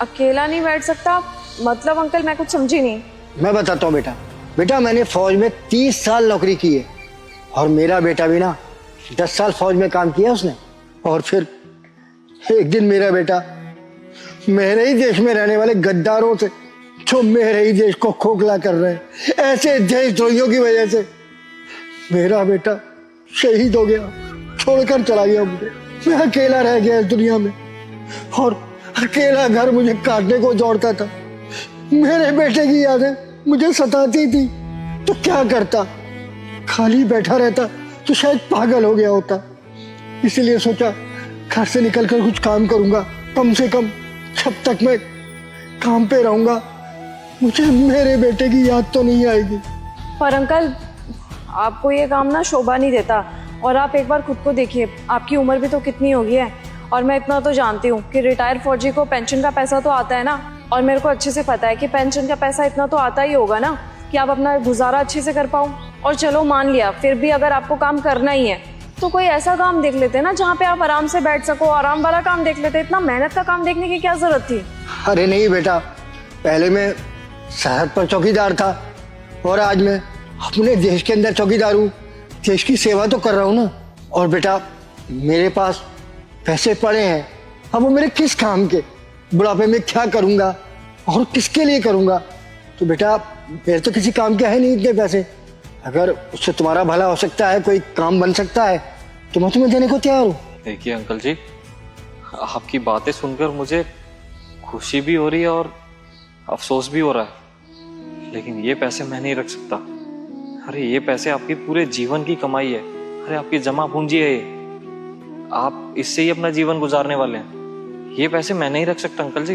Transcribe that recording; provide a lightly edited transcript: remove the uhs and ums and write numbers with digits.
अकेला नहीं बैठ सकता मतलब अंकल मैं कुछ समझी नहीं। मैं बताता हूँ बेटा। बेटा मैंने फौज में 30 साल नौकरी की है और मेरा बेटा भी ना 10 साल फौज में काम किया उसने। और फिर एक दिन मेरा बेटा मेरे ही देश में रहने वाले गद्दारों से जो मेरे ही देश को खोखला कर रहे हैं, ऐसे देशद्रोहियों की वजह से मेरा बेटा शहीद हो गया, छोड़कर चला गया मुझे। मैं अकेला रह गया इस दुनिया में और अकेला घर मुझे काटने को दौड़ता था। मेरे बेटे की यादें मुझे सताती थी तो क्या करता, खाली बैठा रहता तो शायद पागल हो गया होता। इसलिए सोचा घर से निकलकर कुछ काम करूंगा, कम से कम जब तक मैं काम पे रहूंगा मुझे मेरे बेटे की याद तो नहीं आएगी। पर अंकल आपको ये काम ना शोभा नहीं देता और आप एक बार खुद को देखिए, आपकी उम्र भी तो कितनी हो गई है। और मैं इतना तो जानती हूँ कि रिटायर फौजी को पेंशन का पैसा तो आता है ना, और मेरे को अच्छे से पता है कि पेंशन का पैसा इतना तो आता ही होगा ना कि आप अपना गुजारा अच्छे से कर पाओ। और चलो मान लिया फिर भी अगर आपको काम करना ही है तो कोई ऐसा काम देख लेते ना जहाँ पे आप आराम से बैठ सको, आराम वाला काम देख लेते। इतना मेहनत का काम देखने की क्या जरूरत थी। अरे नहीं बेटा, पहले मैं सरहद पर चौकीदार था और आज मैं अपने देश के अंदर चौकीदार हूँ। देश की सेवा तो कर रहा हूँ ना। और बेटा मेरे पास पैसे पड़े हैं, अब वो मेरे किस काम के, बुढ़ापे में क्या करूँगा और किसके लिए करूँगा। तो बेटा मेरे तो किसी काम के है नहीं इतने पैसे। अगर उससे तुम्हारा भला हो सकता है, कोई काम बन सकता है तो मैं तुम्हें देने को तैयार हूँ। देखिए अंकल जी, आपकी बातें सुनकर मुझे खुशी भी हो रही है और अफसोस भी हो रहा है, लेकिन ये पैसे मैं नहीं रख सकता। अरे ये पैसे आपकी पूरे जीवन की कमाई है, अरे आपकी जमा पूंजी है ये, आप इससे ही अपना जीवन गुजारने वाले हैं। ये पैसे मैं नहीं रख सकता अंकल जी।